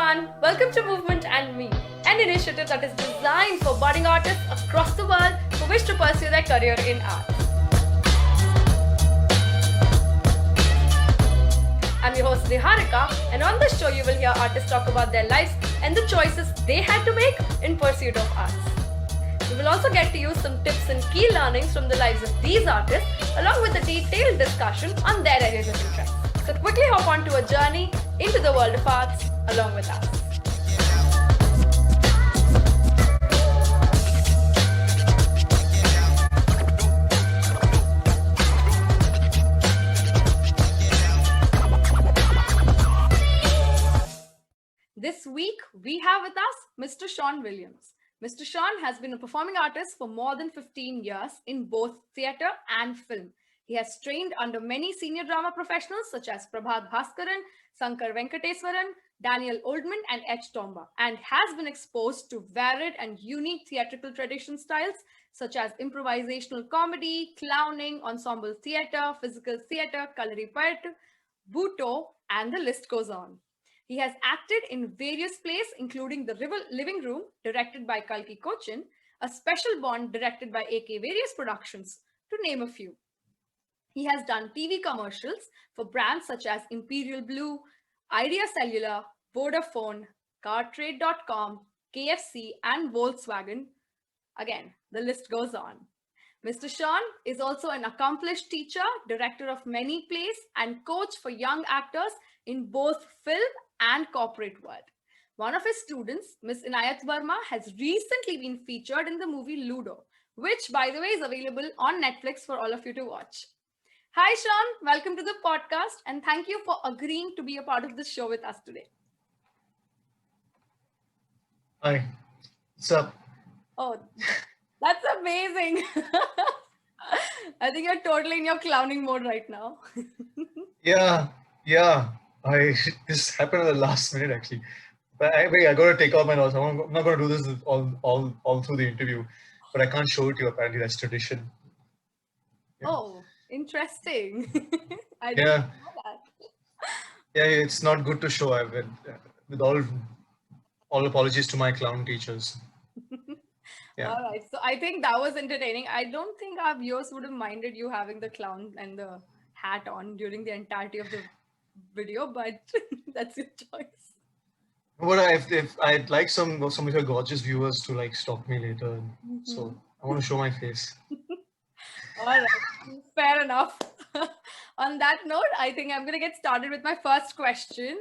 everyone, welcome to Movement and Me, an initiative that is designed for budding artists across the world who wish to pursue their career in art. I'm your host Niharika, and on this show you will hear artists talk about their lives and the choices they had to make in pursuit of arts. We will also get to use some tips and key learnings from the lives of these artists, along with a detailed discussion on their areas of interest. So quickly hop onto a journey into the world of arts along with us. This week, we have with us Mr. Shaun Williams. Mr. Shaun has been a performing artist for more than 15 years in both theatre and film. He has trained under many senior drama professionals such as Prabhat Bhaskaran, Sankar Venkateswaran, Daniel Oldman and H. Tomba, and has been exposed to varied and unique theatrical tradition styles such as improvisational comedy, clowning, ensemble theatre, physical theatre, Kalaripayattu, Butoh, and the list goes on. He has acted in various plays, including The Living Room, directed by Kalki Koechlin, A Special Bond, directed by AkVarious Productions, to name a few. He has done TV commercials for brands such as Imperial Blue, Cellular, Vodafone, cartrade.com, KFC, and Volkswagen. Again, the list goes on. Mr. Shaun is also an accomplished teacher, director of many plays, and coach for young actors in both film and corporate world. One of his students, Miss Inayat Verma, has recently been featured in the movie Ludo, which, by the way, is available on Netflix for all of you to watch. Hi, Shaun. Welcome to the podcast, and thank you for agreeing to be a part of this show with us today. Hi. What's up? Oh, that's amazing. I think you're totally in your clowning mode right now. Yeah. This happened at the last minute actually. But I got to take off my nose. I'm not going to do this all through the interview, but I can't show it to you. Apparently, that's tradition. Yeah. Oh, interesting. I didn't know that. Yeah, it's not good to show. With all apologies to my clown teachers. Yeah. All right. So I think that was entertaining. I don't think our viewers would have minded you having the clown and the hat on during the entirety of the video, but that's your choice. But if I'd like some of your gorgeous viewers to like stalk me later, so I want to show my face. All right, fair enough. On that note, I think I'm going to get started with my first question.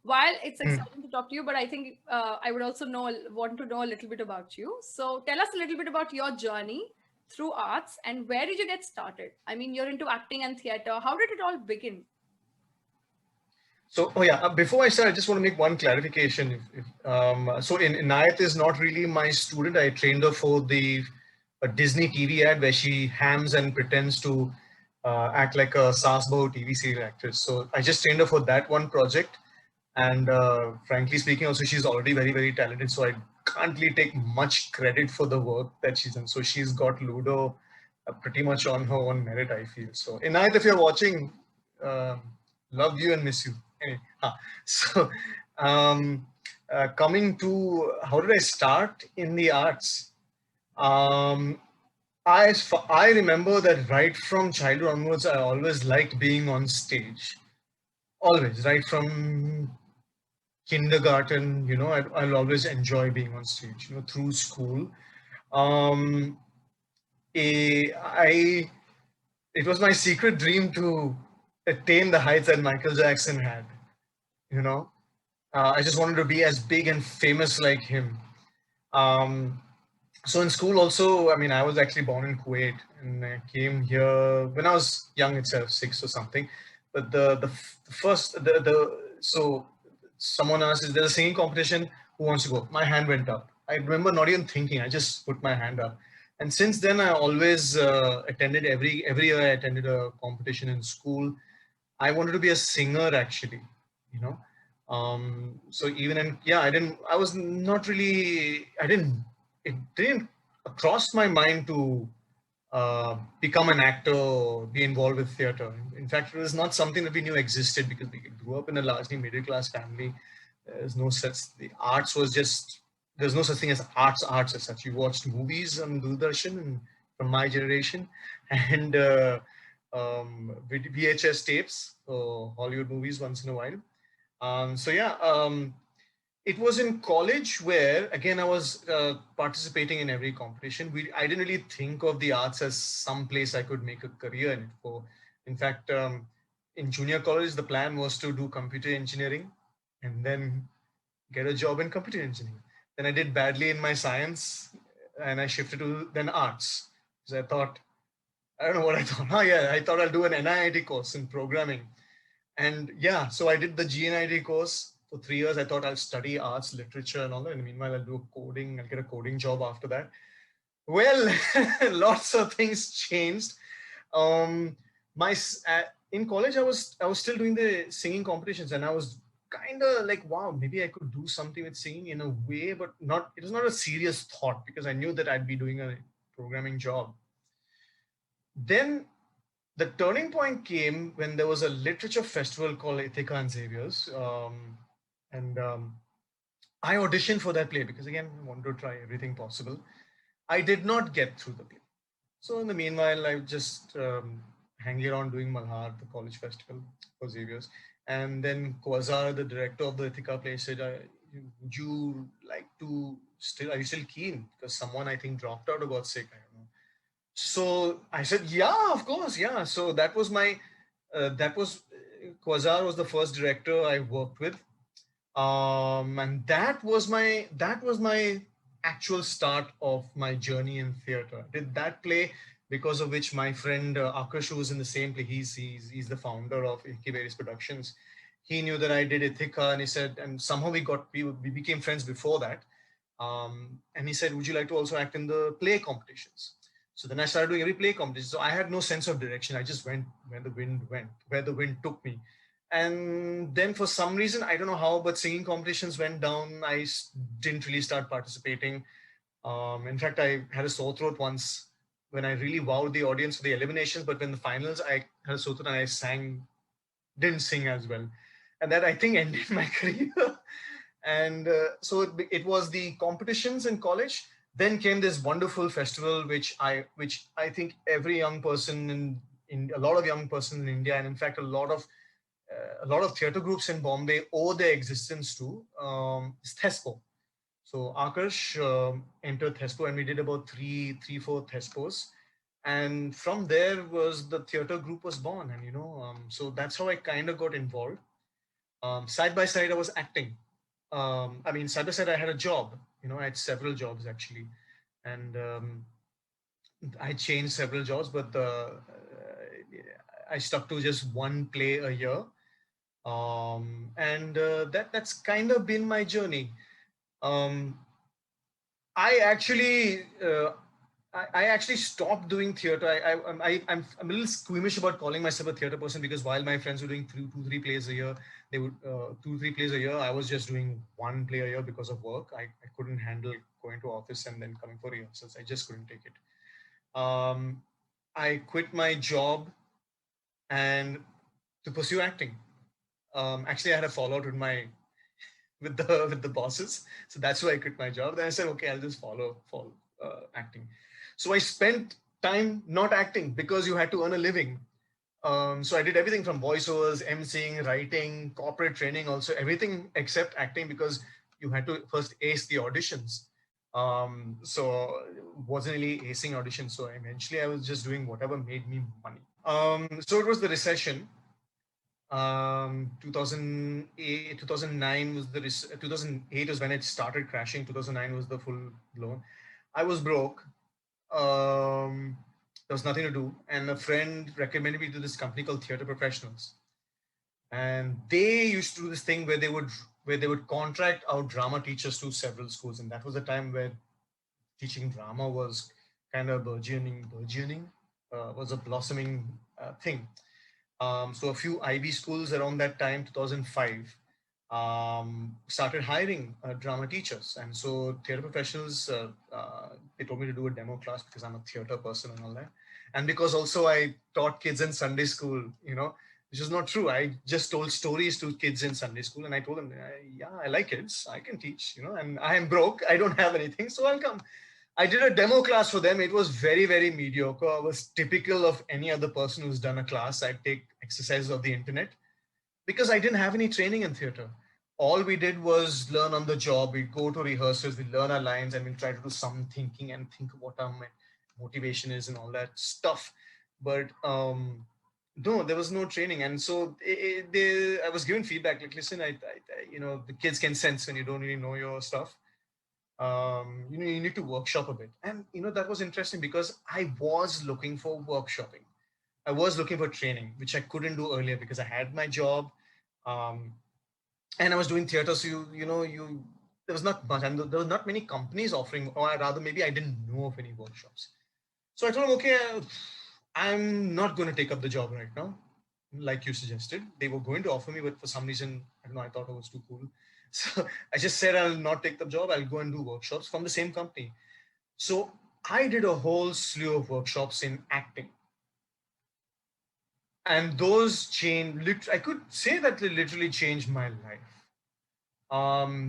While it's exciting to talk to you, but I think I would also want to know a little bit about you. So tell us a little bit about your journey through arts and where did you get started? I mean, you're into acting and theatre. How did it all begin? So, before I start, I just want to make one clarification. So Inayat is not really my student. I trained her for a Disney TV ad where she hams and pretends to act like a Saasbo TV serial actress. So I just trained her for that one project. And frankly speaking, also she's already very, very talented. So I can't really take much credit for the work that she's done. So she's got Ludo pretty much on her own merit, I feel. So Inayat, if you're watching, love you and miss you. Anyway, so coming to how did I start in the arts? I remember that right from childhood onwards, I always liked being on stage. Always, right from kindergarten, I'll always enjoy being on stage, through school. It was my secret dream to attain the heights that Michael Jackson had, I just wanted to be as big and famous like him. So in school also, I mean, I was actually born in Kuwait and I came here when I was young itself, 6 or something. But so someone asked, is there a singing competition? Who wants to go? My hand went up. I remember not even thinking, I just put my hand up. And since then, I always attended every year I attended a competition in school. I wanted to be a singer actually, so even it didn't cross my mind to become an actor or be involved with theatre. In fact, it was not something that we knew existed because we grew up in a largely middle class family. There's no such, the arts was just, there's no such thing as arts as such. You watched movies on Doordarshan and from my generation, and VHS tapes, Hollywood movies once in a while. So yeah, it was in college where again I was participating in every competition. I didn't really think of the arts as some place I could make a career in it. In fact, in junior college, the plan was to do computer engineering and then get a job in computer engineering. Then I did badly in my science, and I shifted to then arts. So I thought, I don't know what I thought. Oh yeah, I thought I'll do an NIIT course in programming. And yeah, so I did the GNIT course for 3 years. I thought I'll study arts, literature, and all that. And meanwhile, I'll do coding. I'll get a coding job after that. Well, lots of things changed. Um, my in college, I was still doing the singing competitions, and I was kind of like, wow, maybe I could do something with singing in a way, but not. It was not a serious thought because I knew that I'd be doing a programming job. Then the turning point came when there was a literature festival called Ithaca and Xavier's, and I auditioned for that play because again, I wanted to try everything possible. I did not get through the play. So in the meanwhile, I just hanging around doing Malhar, the college festival for Xavier's. And then Quasar, the director of the Ithaca play, said, would you like to still, are you still keen? Because someone I think dropped out or got sick. I don't know. So I said, yeah, of course. Yeah. So that was Quasar was the first director I worked with. And that was my actual start of my journey in theater. I did that play because of which my friend Akash, who was in the same play, he's the founder of AkVarious Productions. He knew that I did Ithaca, and he said, and somehow we became friends before that. And he said, would you like to also act in the play competitions? So then I started doing every play competition. So I had no sense of direction. I just went where the wind took me. And then for some reason, I don't know how, but singing competitions went down. Didn't really start participating. In fact, I had a sore throat once when I really wowed the audience for the eliminations, but when the finals, I had a sore throat and I didn't sing as well. And that I think ended my career. And so it was the competitions in college. Then came this wonderful festival, which I think every young person in a lot of young person in India, and in fact a lot of theatre groups in Bombay owe their existence to, is Thespo. So Akash entered Thespo, and we did about four Thespos. And from there was the theatre group was born. And, so that's how I kind of got involved. Side by side, I was acting. Side by side, I had a job. I had several jobs actually. And I changed several jobs, but I stuck to just one play a year. And that's kind of been my journey. Um, I actually I actually stopped doing theater. I'm a little squeamish about calling myself a theater person because while my friends were doing two, three plays a year, they would two, 3 plays a year. I was just doing one play a year because of work. I couldn't handle going to office and then coming for rehearsals. I just couldn't take it. I quit my job and to pursue acting. Actually, I had a fallout with the bosses, so that's why I quit my job. Then I said, okay, I'll just follow acting. So I spent time not acting because you had to earn a living. So I did everything from voiceovers, emceeing, writing, corporate training, also everything except acting because you had to first ace the auditions. So wasn't really acing auditions. So eventually I was just doing whatever made me money. So it was the recession. 2008 2009 was 2008 was when it started crashing. 2009 was the full blown. I was broke. There was nothing to do, and a friend recommended me to this company called Theatre Professionals, and they used to do this thing where they would contract out drama teachers to several schools, and that was the time where teaching drama was kind of burgeoning was a blossoming thing. So a few IB schools around that time, 2005, started hiring drama teachers. And so theater professionals, they told me to do a demo class because I'm a theater person and all that. And because also I taught kids in Sunday school, which is not true. I just told stories to kids in Sunday school, and I told them, yeah, I like kids, I can teach, and I am broke, I don't have anything, so I'll come. I did a demo class for them. It was very, very mediocre. I was typical of any other person who's done a class. I'd take exercises of the internet because I didn't have any training in theater. All we did was learn on the job. We'd go to rehearsals, we'd learn our lines, and we'd try to do some thinking and think of what our motivation is and all that stuff. But no, there was no training. And so I was given feedback like, listen, the kids can sense when you don't really know your stuff. You need to workshop a bit. And, that was interesting because I was looking for workshopping. I was looking for training, which I couldn't do earlier because I had my job. Um, and I was doing theater. So there was not much, and there was not many companies offering, or rather, maybe I didn't know of any workshops. So I told him, okay, I'm not going to take up the job right now, like you suggested. They were going to offer me, but for some reason, I don't know, I thought it was too cool. So I just said, I'll not take the job. I'll go and do workshops from the same company. So I did a whole slew of workshops in acting. And those changed, I could say that they literally changed my life.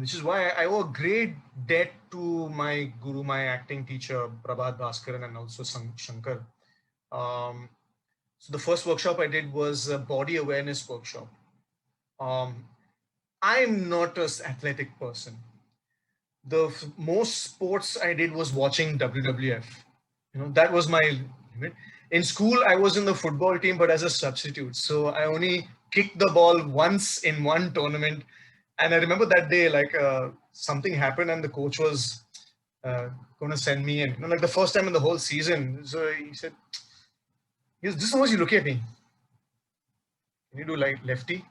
Which is why I owe a great debt to my guru, my acting teacher, Prabhat Bhaskaran, and also Shankar. So the first workshop I did was a body awareness workshop. I'm not an athletic person. The most sports I did was watching WWF. That was my limit. In school, I was in the football team, but as a substitute. So I only kicked the ball once in one tournament. And I remember that day, like something happened and the coach was going to send me in. Like the first time in the whole season. So he said, this is how much you look at me. Can you do like lefty?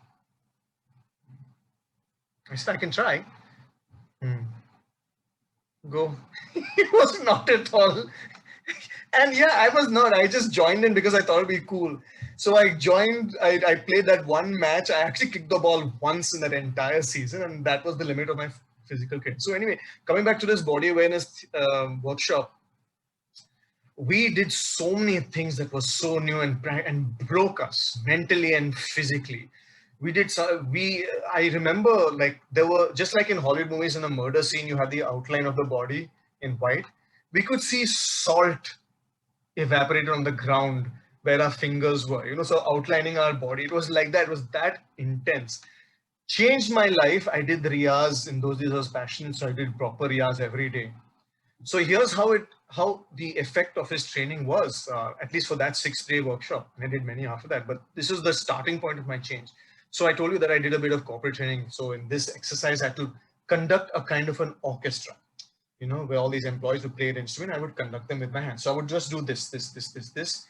I said, I can try. Go. It was not at all. And yeah, I was not. I just joined in because I thought it'd be cool. So I joined, I played that one match. I actually kicked the ball once in that entire season, and that was the limit of my physical kit. So anyway, coming back to this body awareness workshop, we did so many things that was so new and broke us mentally and physically. I remember, like, there were, just like in Hollywood movies, in a murder scene you have the outline of the body in white. We could see salt evaporated on the ground where our fingers were, so outlining our body. It was like that. It was that intense. Changed my life. I did the riyaz. In those days I was passionate, so I did proper riyaz every day. So here's how the effect of his training was, at least for that 6-day workshop. And I did many after that, but this is the starting point of my change. So I told you that I did a bit of corporate training. So in this exercise, I had to conduct a kind of an orchestra, where all these employees would play an instrument. I would conduct them with my hands. So I would just do this, this, this, this, this.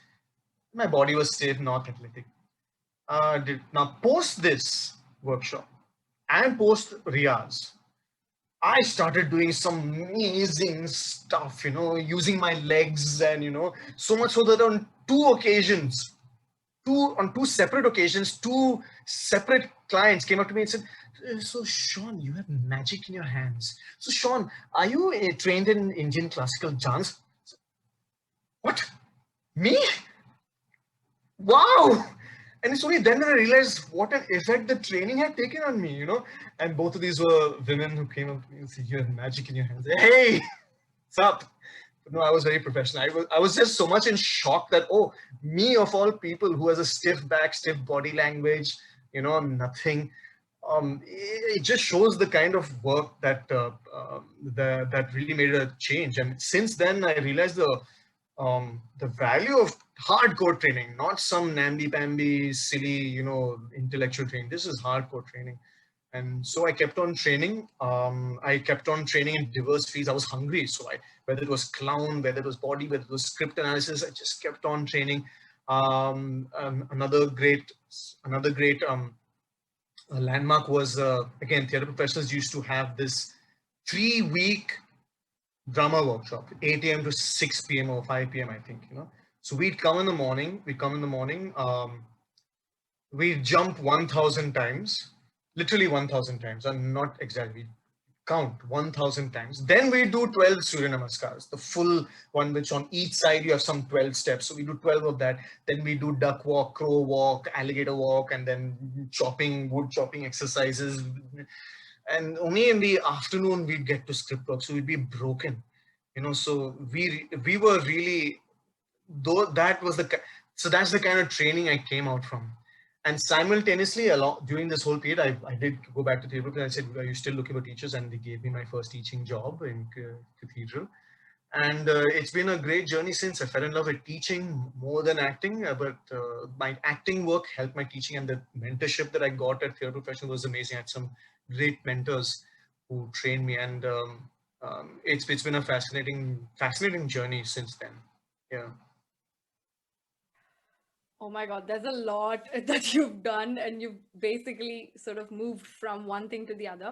My body was stiff, not athletic. Now post this workshop and post Riyaz, I started doing some amazing stuff, using my legs, and so much so that on two separate occasions, two separate clients came up to me and said, so Shaun, you have magic in your hands. So Shaun, are you trained in Indian classical dance? What? Me? Wow! And it's only then that I realized what an effect the training had taken on me, And both of these were women who came up to me and said, you have magic in your hands. Hey, what's up? But no, I was very professional. I was just so much in shock that, oh, me of all people who has a stiff back, stiff body language, nothing. It just shows the kind of work that really made a change. And since then, I realized the value of hardcore training, not some namby-pamby, silly, intellectual training. This is hardcore training. And so I kept on training. I kept on training in diverse fields. I was hungry. So whether it was clown, whether it was body, whether it was script analysis, I just kept on training. Another great landmark was, again, theater professors used to have this 3-week drama workshop, 8 a.m. to 6 p.m. or 5 p.m. I think, So we'd come in the morning. We'd jump 1,000 times, literally 1,000 times. I'm not exaggerating. count 1000 times. Then we do 12 Surya Namaskars, the full one, which on each side you have some 12 steps. So we do 12 of that. Then we do duck walk, crow walk, alligator walk, and then wood chopping exercises. And only in the afternoon we'd get to script work. So we'd be broken, so we were really, though that was so that's the kind of training I came out from. And simultaneously, during this whole period, I did go back to theatre and I said, "Are you still looking for teachers?" And they gave me my first teaching job in Cathedral. And it's been a great journey since. I fell in love with teaching more than acting, but my acting work helped my teaching, and the mentorship that I got at Theatre Professional was amazing. I had some great mentors who trained me, and it's been a fascinating journey since then. Yeah. Oh my God, there's a lot that you've done, and you've basically sort of moved from one thing to the other.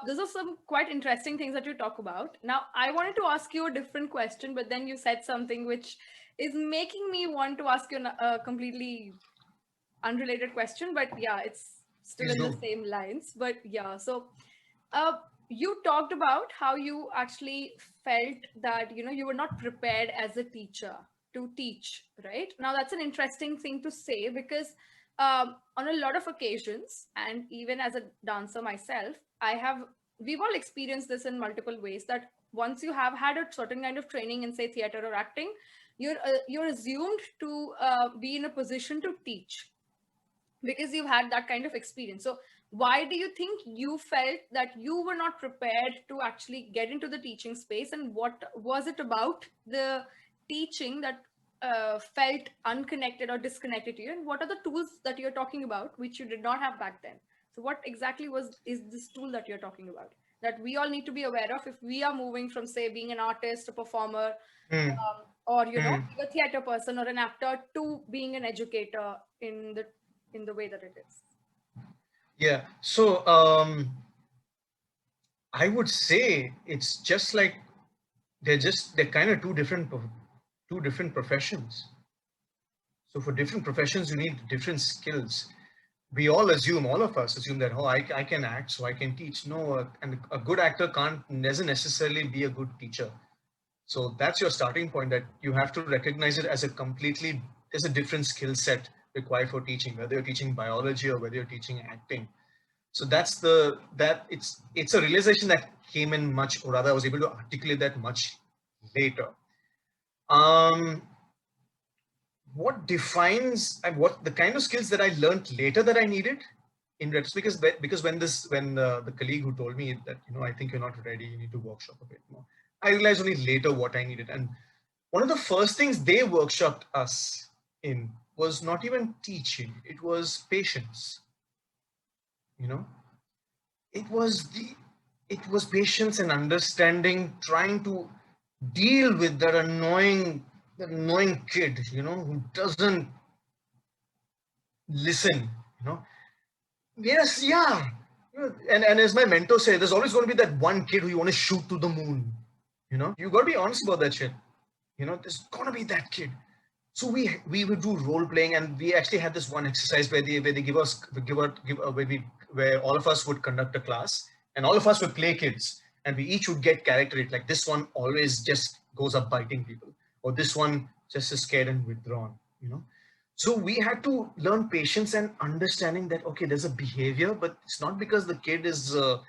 Those are some quite interesting things that you talk about. Now, I wanted to ask you a different question, but then you said something which is making me want to ask you a completely unrelated question. But yeah, it's still Please in the do. same lines. But yeah, so uh, you talked about how you actually felt that you were not prepared as a teacher to teach, right? Now that's an interesting thing to say, because on a lot of occasions, and even as a dancer myself, we've all experienced this in multiple ways, that once you have had a certain kind of training in, say, theater or acting, you're assumed to be in a position to teach because you've had that kind of experience. So why do you think you felt that you were not prepared to actually get into the teaching space, and what was it about the teaching that felt unconnected or disconnected to you, and what are the tools that you're talking about which you did not have back then? So what exactly is this tool that you're talking about that we all need to be aware of if we are moving from, say, being an artist, a performer, Hmm. or Hmm. being a theater person or an actor, to being an educator in the way that it is? Yeah. So I would say it's just like they're kind of two different professions. So for different professions, you need different skills. All of us assume that, oh, I can act, so I can teach. No, and a good actor doesn't necessarily be a good teacher. So that's your starting point, that you have to recognize it as there's a different skill set required for teaching, whether you're teaching biology or whether you're teaching acting. So it's a realization that came in much, or rather I was able to articulate that much later. Um, what defines and what the kind of skills that I learned later that I needed in retrospect, because when the colleague who told me that, I think you're not ready, you need to workshop a bit more, I realized only later what I needed. And one of the first things they workshopped us in was not even teaching, it was patience. You know, it was the it was patience and understanding, trying to deal with that annoying kid, who doesn't listen. you know yes, yeah. And as my mentor said, there's always going to be that one kid who you want to shoot to the moon. You got to be honest about that shit. There's going to be that kid. So we would do role playing, and we actually had this one exercise where they give us give out give where all of us would conduct a class, and all of us would play kids, and we each would get character it, like this one always just goes up biting people, or this one just is scared and withdrawn. So we had to learn patience and understanding that, okay, there's a behavior, but it's not because the kid is a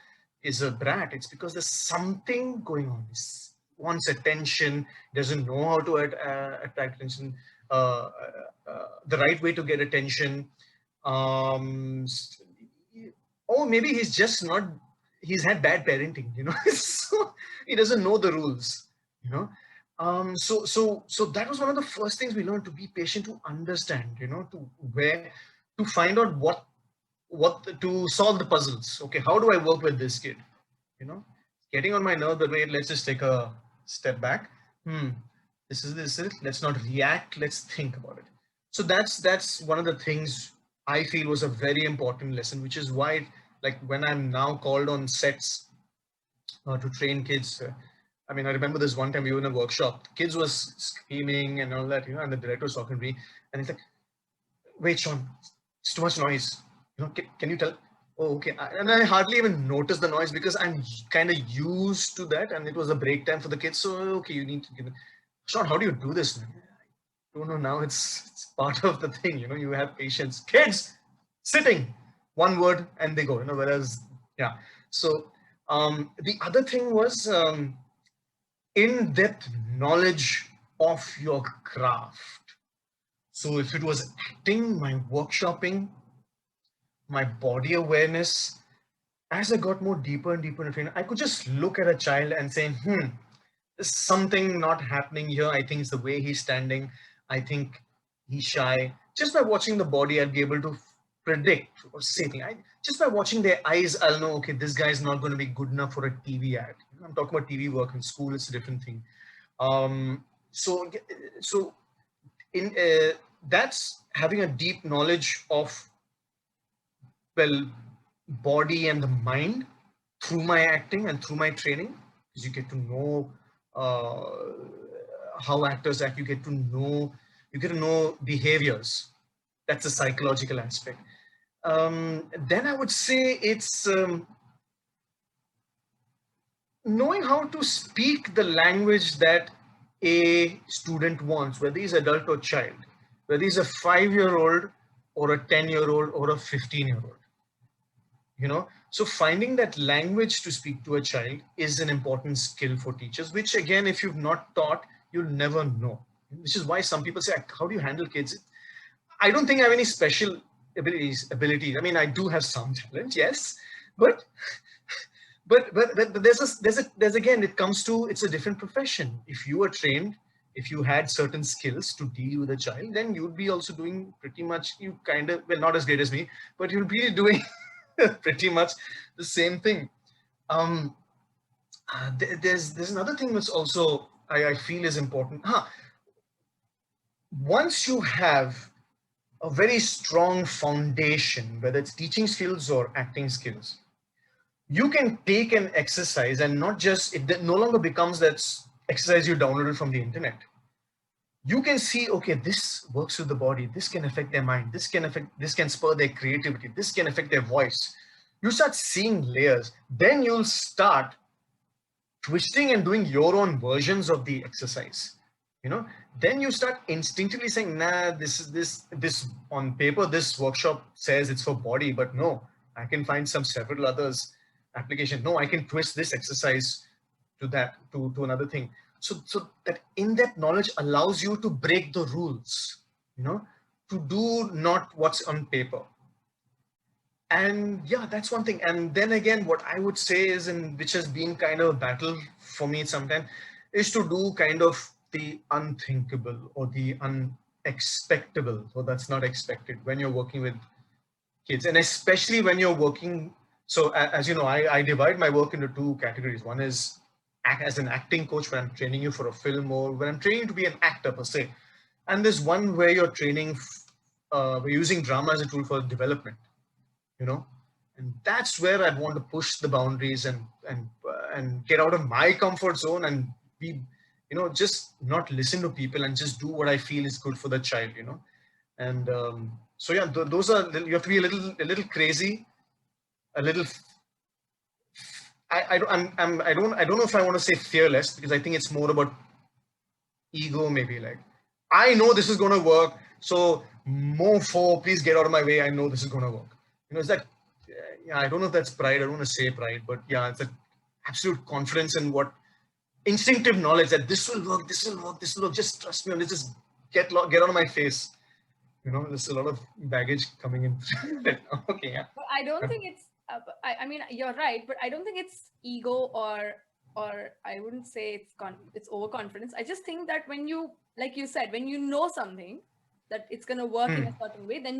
brat. It's because there's something going on. He wants attention, doesn't know how to attract attention, uh, the right way to get attention. Um, or maybe he's had bad parenting. So he doesn't know the rules. You know, so that was one of the first things we learned, to be patient, to understand, to find out to solve the puzzles. Okay, how do I work with this kid? You know, Getting on my nerve, but wait, let's just take a step back. Hmm, this is it. Let's not react. Let's think about it. So that's one of the things I feel was a very important lesson, which is why, like, when I'm now called on sets to train kids. I mean, I remember this one time we were in a workshop. The kids was screaming and all that, and the director was talking to me, and he's like, "Wait, Sean, it's too much noise. Can you tell?" Oh, okay. And I hardly even noticed the noise because I'm kind of used to that, and it was a break time for the kids. So okay, you need to give it. Sean, how do you do this, man? I don't know now. It's part of the thing. You have patience. Kids sitting, one word, and they go. Whereas yeah. So the other thing was in-depth knowledge of your craft. So if it was acting, my workshopping, my body awareness, as I got more deeper and deeper into training, I could just look at a child and say, there's something not happening here. I think it's the way he's standing. I think he's shy. Just by watching the body, I'd be able to predict or say things. Just by watching their eyes, I'll know, okay, this guy's not going to be good enough for a TV ad. I'm talking about TV work in school. It's a different thing. Um, so, so in that's having a deep knowledge of, well, body and the mind through my acting and through my training, because you get to know how actors act. You get to know behaviors. That's a psychological aspect. Then I would say it's knowing how to speak the language that a student wants, whether he's adult or child, whether he's a 5-year-old or a 10-year-old or a 15-year-old. So finding that language to speak to a child is an important skill for teachers, which again, if you've not taught, you'll never know. Which is why some people say, how do you handle kids? I don't think I have any special abilities. I mean, I do have some talent, yes, but there's again, it comes to, it's a different profession. If you were trained, if you had certain skills to deal with a child, then you'd be also doing pretty much, you kind of, well, not as great as me, but you'll be doing pretty much the same thing. There's another thing that's also I feel is important. Once you have a very strong foundation, whether it's teaching skills or acting skills, you can take an exercise and not just, it no longer becomes that exercise you downloaded from the internet. You can see, okay, this works with the body, this can affect their mind, this can spur their creativity, this can affect their voice. You start seeing layers, then you'll start twisting and doing your own versions of the exercise. Then you start instinctively saying, nah, this on paper, this workshop says it's for body, but no, I can find several others application. No, I can twist this exercise to another thing. So that in-depth knowledge allows you to break the rules, to do not what's on paper. And yeah, that's one thing. And then again, what I would say is, and which has been kind of a battle for me sometimes, is to do kind of the unthinkable or the unexpectable. So that's not expected when you're working with kids, and especially when you're working. So as you know, I divide my work into two categories. One is as an acting coach, when I'm training you for a film, or when I'm training you to be an actor per se. And there's one where you're training, we're using drama as a tool for development. And that's where I'd want to push the boundaries and get out of my comfort zone and be, just not listen to people and just do what I feel is good for the child. And so yeah, those are, you have to be a little crazy, a little. I don't know if I want to say fearless, because I think it's more about ego, maybe. Like, I know this is going to work, so mofo, please get out of my way. I know this is going to work. Is that, yeah, I don't know if that's pride. I don't want to say pride, but yeah, it's an absolute confidence in what, instinctive knowledge that this will work, this will work, this will work. Just trust me, and just get out of my face. There's a lot of baggage coming in. Okay, yeah. But I don't think it's. I mean, you're right, but I don't think it's ego or I wouldn't say it's overconfidence. I just think that when you, like you said, when you know something that it's gonna work in a certain way, then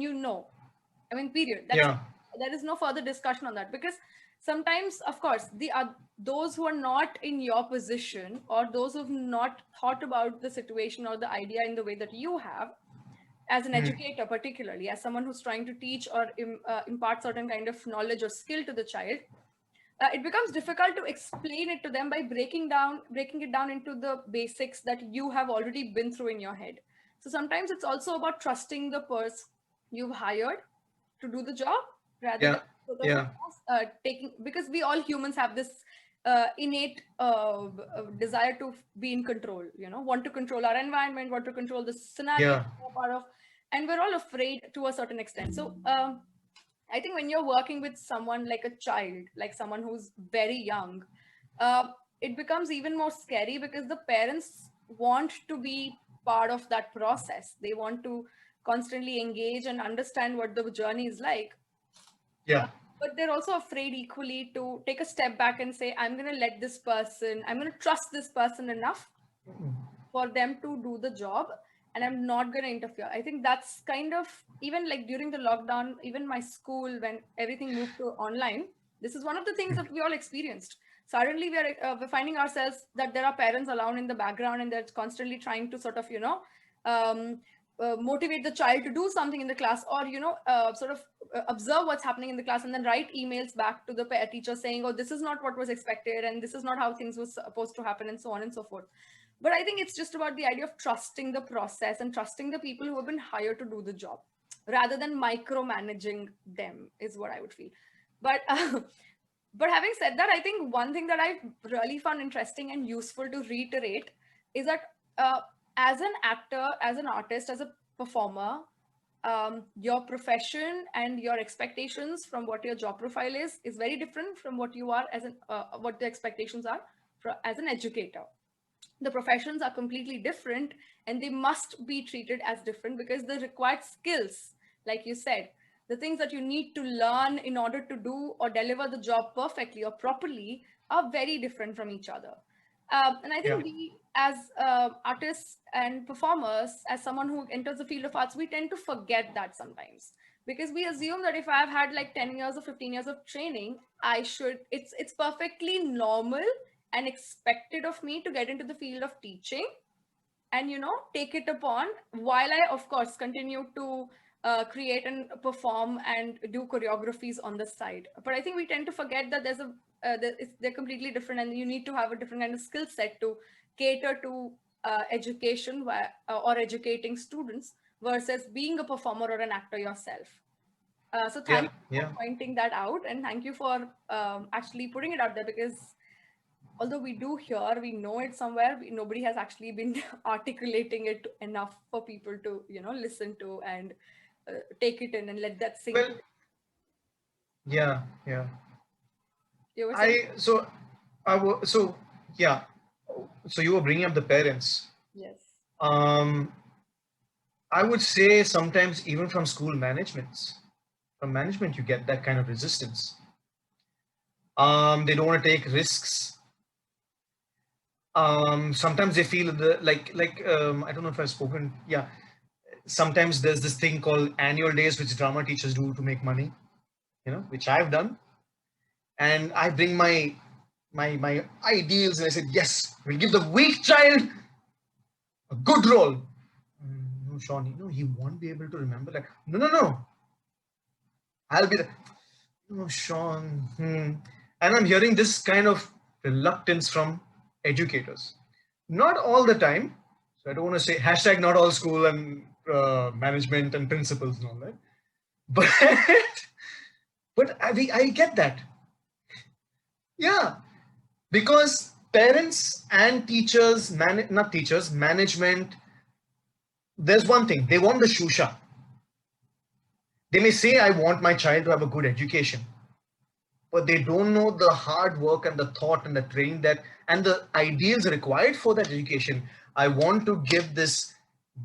I mean, period. There is no further discussion on that, because sometimes, of course, those who are not in your position, or those who've not thought about the situation or the idea in the way that you have, as an educator, particularly as someone who's trying to teach or impart certain kind of knowledge or skill to the child, it becomes difficult to explain it to them by breaking it down into the basics that you have already been through in your head. So sometimes it's also about trusting the person you've hired to do the job, rather Yeah. than sort of Yeah. taking, because we all humans have this innate desire to be in control, want to control our environment, want to control the scenario Yeah. we're part of, and we're all afraid to a certain extent. So I think when you're working with someone like a child, like someone who's very young, uh, it becomes even more scary because the parents want to be part of that process. They want to constantly engage and understand what the journey is like. Yeah. But they're also afraid equally to take a step back and say, I'm going to let this person, I'm going to trust this person enough for them to do the job, and I'm not going to interfere. I think that's kind of, even like during the lockdown, even my school, when everything moved to online, this is one of the things that we all experienced. Suddenly we're finding ourselves that there are parents around in the background, and they're constantly trying to sort of um, motivate the child to do something in the class, or sort of observe what's happening in the class, and then write emails back to the teacher saying, oh, this is not what was expected, and this is not how things were supposed to happen, and so on and so forth. But I think it's just about the idea of trusting the process and trusting the people who have been hired to do the job, rather than micromanaging them, is what I would feel. But but having said that, I think one thing that I've really found interesting and useful to reiterate is that as an actor, as an artist, as a performer, your profession and your expectations from what your job profile is very different from what you are as an what the expectations are as an educator. The professions are completely different, and they must be treated as different because the required skills, like you said, the things that you need to learn in order to do or deliver the job perfectly or properly, are very different from each other. And I Yeah. think we, as artists and performers, as someone who enters the field of arts, we tend to forget that sometimes, because we assume that if I've had like 10 years or 15 years of training, I should, it's perfectly normal and expected of me to get into the field of teaching and take it upon, while I of course continue to create and perform and do choreographies on the side. But I think we tend to forget that there's a they're completely different, and you need to have a different kind of skill set to cater to education or educating students versus being a performer or an actor yourself. So thank Yeah. you for Yeah. pointing that out, and thank you for actually putting it out there, because although we do hear, we know it somewhere, nobody has actually been articulating it enough for people to listen to and take it in and let that sink in. Well, yeah. Yeah. You were saying? I so so yeah. So you were bringing up the parents. Yes. Um, I would say sometimes even from school managements, from management, you get that kind of resistance. They don't want to take risks. Sometimes they feel I don't know if I've spoken. Yeah, sometimes there's this thing called annual days, which drama teachers do to make money. Which I've done, and I bring my ideals, and I said, yes, we'll give the weak child a good role. No, Sean, he won't be able to remember. Like, no, no, no, I'll be the. No, Sean. And I'm hearing this kind of reluctance from educators. Not all the time. So I don't want to say hashtag not all school and management and principals and all that. But but I get that. Yeah, because parents and teachers, not teachers, management, there's one thing, they want the shusha. They may say, I want my child to have a good education, but they don't know the hard work and the thought and the training that and the ideals required for that education. I want to give this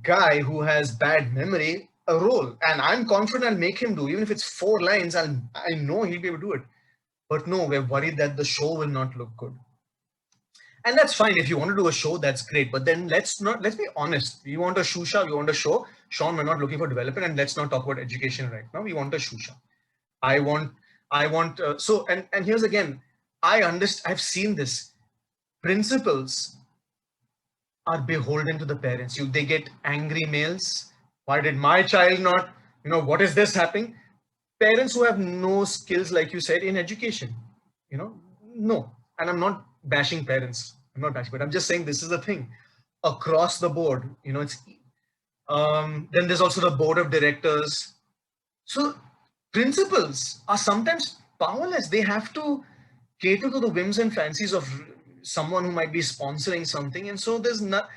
guy who has bad memory a role, and I'm confident I'll make him do, even if it's 4 lines, I know he'll be able to do it. But no, we're worried that the show will not look good. And that's fine. If you want to do a show, that's great. But then let's be honest. We want a shusha, we want a show. Sean, we're not looking for development, and let's not talk about education right now. We want a shusha. I want, and here's again, I understand, I've seen this. Principals are beholden to the parents. They get angry mails. Why did my child not, what is this happening? Parents who have no skills, like you said, in education, no. And I'm not bashing parents. I'm not bashing, but I'm just saying this is the thing across the board. It's then there's also the board of directors. So principals are sometimes powerless. They have to cater to the whims and fancies of someone who might be sponsoring something, and so there's not.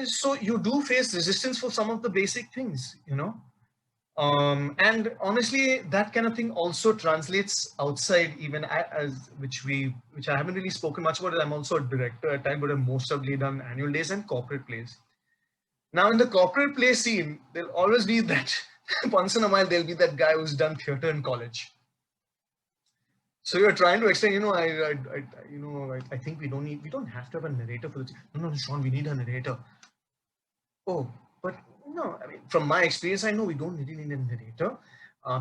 So you do face resistance for some of the basic things, you know. And honestly, that kind of thing also translates outside, even as which I haven't really spoken much about. I'm also a director at times, but I've mostly done annual days and corporate plays. Now, in the corporate play scene, there'll always be that once in a while there'll be that guy who's done theater in college. So you're trying to explain, you know, I think we don't have to have a narrator for this. No, Sean, we need a narrator. Oh, but no, I mean, from my experience, I know we don't really need a narrator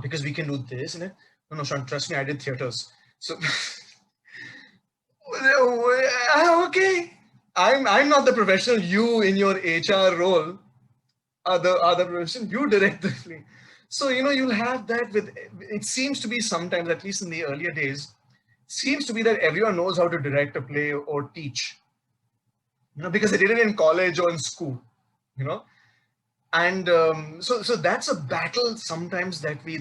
because we can do this and that. No, Sean, trust me, I did theaters. So, okay, I'm not the professional. You in your HR role are the professional. You direct the play. So, you know, you'll have that with, it seems to be sometimes, at least in the earlier days, seems to be that everyone knows how to direct a play or teach, you know, because they did it in college or in school, you know. And so that's a battle sometimes that we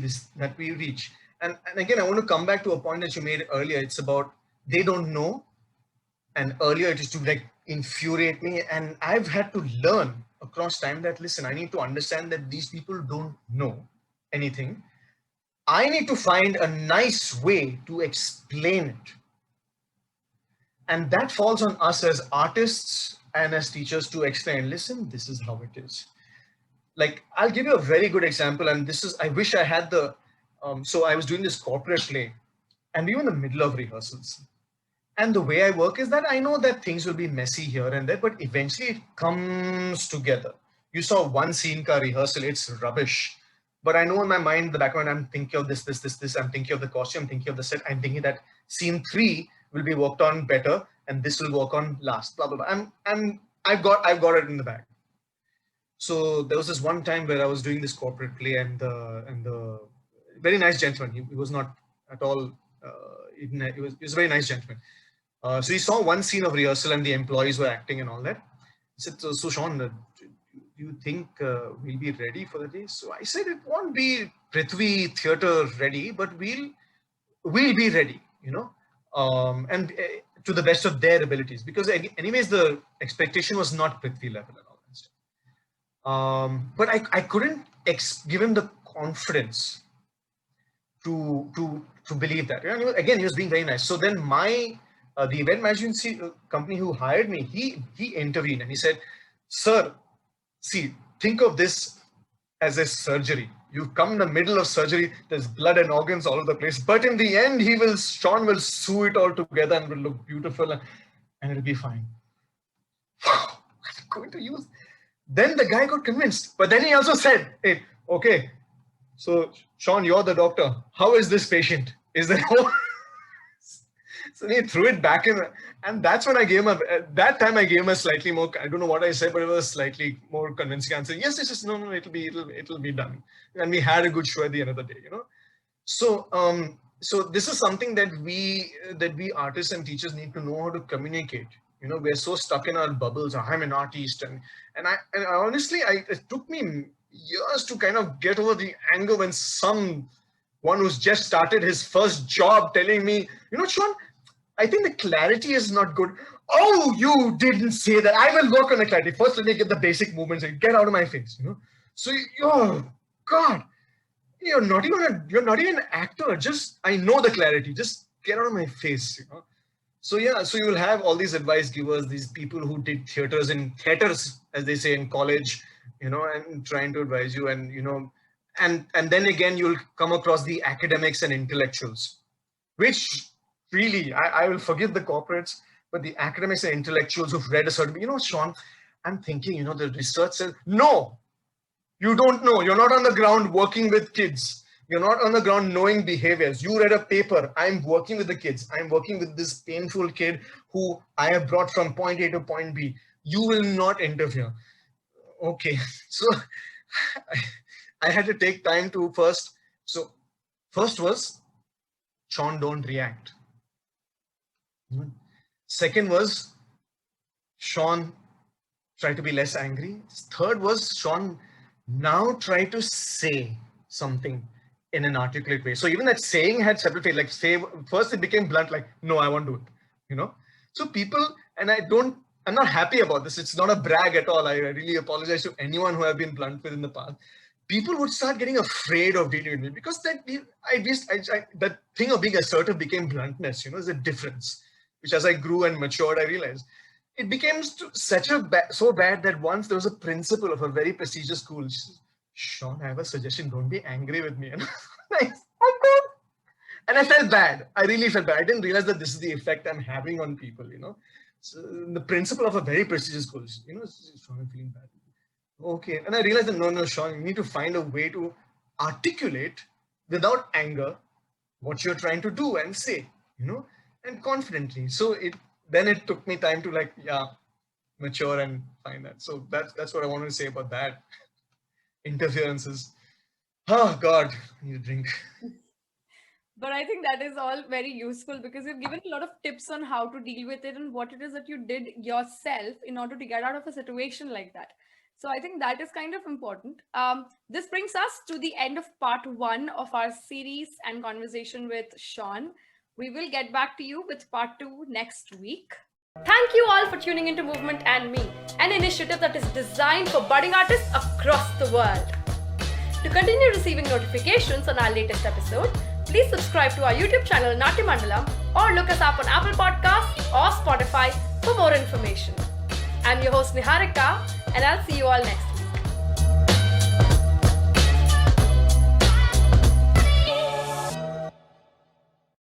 reach. And again, I want to come back to a point that you made earlier. It's about they don't know, and earlier it used to like infuriate me, and I've had to learn across time that listen, I need to understand that these people don't know anything. I need to find a nice way to explain it, and that falls on us as artists and as teachers to explain, listen, this is how it is. Like, I'll give you a very good example, and this is, I wish I had the so I was doing this corporate play, and we were in the middle of rehearsals. And the way I work is that I know that things will be messy here and there, but eventually it comes together. You saw one scene ka rehearsal, it's rubbish. But I know in my mind, the background, I'm thinking of this. I'm thinking of the costume, I'm thinking of the set. I'm thinking that scene 3 will be worked on better, and this will work on last. Blah blah blah. I've got it in the bag. So there was this one time where I was doing this corporate play, and the very nice gentleman. He was not at all. He was a very nice gentleman. So he saw one scene of rehearsal, and the employees were acting and all that. He said, "So Sean, do you think we'll be ready for the day?" So I said, "It won't be Prithvi theater ready, but we'll be ready, you know, and to the best of their abilities, because anyways the expectation was not Prithvi level and all that stuff." But I couldn't give him the confidence to believe that. And again, he was being very nice. So then my the event management company who hired me, he intervened and he said, "Sir, see, think of this as a surgery. You've come in the middle of surgery. There's blood and organs all over the place. But in the end, Sean will sew it all together and will look beautiful, and it'll be fine." I'm going to use. Then the guy got convinced. But then he also said, "Hey, okay, so Sean, you're the doctor. How is this patient? Is there no?" So he threw it back in, and that's when I gave him that time I gave him a slightly more, I don't know what I said, but it was a slightly more convincing answer. Yes, it's just no, it'll be done. And we had a good show at the end of the day, you know. So so this is something that we artists and teachers need to know how to communicate. You know, we're so stuck in our bubbles. I'm an artist, and honestly, it took me years to kind of get over the anger when someone who's just started his first job telling me, "You know, Sean, I think the clarity is not good." "Oh, you didn't say that. I will work on the clarity. First, let me get the basic movements and get out of my face." You know, so oh God, you're not even an actor. Just, I know the clarity. Just get out of my face. You know. So yeah, so you will have all these advice givers, these people who did theaters, as they say, in college, you know, and trying to advise you, and you know, and then again you'll come across the academics and intellectuals, which really I will forgive the corporates, but the academics and intellectuals who've read a certain, you know, Sean, I'm thinking, you know, the research says, no, you don't know. You're not on the ground working with kids. You're not on the ground knowing behaviors. You read a paper. I'm working with the kids. I'm working with this painful kid who I have brought from point A to point B. You will not interfere. Okay. So I had to take time to first. So first was, Sean, don't react. Second was, Sean, try to be less angry. Third was, Sean, now try to say something. in an articulate way. So even that saying had separate phase. Like say first it became blunt, like no, I won't do it. So people, and I'm not happy about this. It's not a brag at all. I really apologize to anyone who I've been blunt with in the past. People would start getting afraid of dealing with me because that thing of being assertive became bluntness. There's a difference, which as I grew and matured, I realized it became so bad that once there was a principal of a very prestigious school. She says, Shaun, I have a suggestion. Don't be angry with me. And I felt bad. I really felt bad. I didn't realize that this is the effect I'm having on people. So the principal of a very prestigious school. Shaun, I'm feeling bad. Okay. And I realized that no, Shaun, you need to find a way to articulate without anger what you're trying to do and say, and confidently. So it took me time to mature and find that. So that's what I wanted to say about that. Interferences. Oh God, I need a drink. But I think that is all very useful because you've given a lot of tips on how to deal with it and what it is that you did yourself in order to get out of a situation like that. So I think that is kind of important. This brings us to the end of part 1 of our series and conversation with Shaun. We will get back to you with part 2 next week. Thank you all for tuning into Movement and Me, an initiative that is designed for budding artists across the world. To continue receiving notifications on our latest episode, please subscribe to our YouTube channel Natya Mandalam or look us up on Apple Podcasts or Spotify for more information. I'm your host Niharika and I'll see you all next week.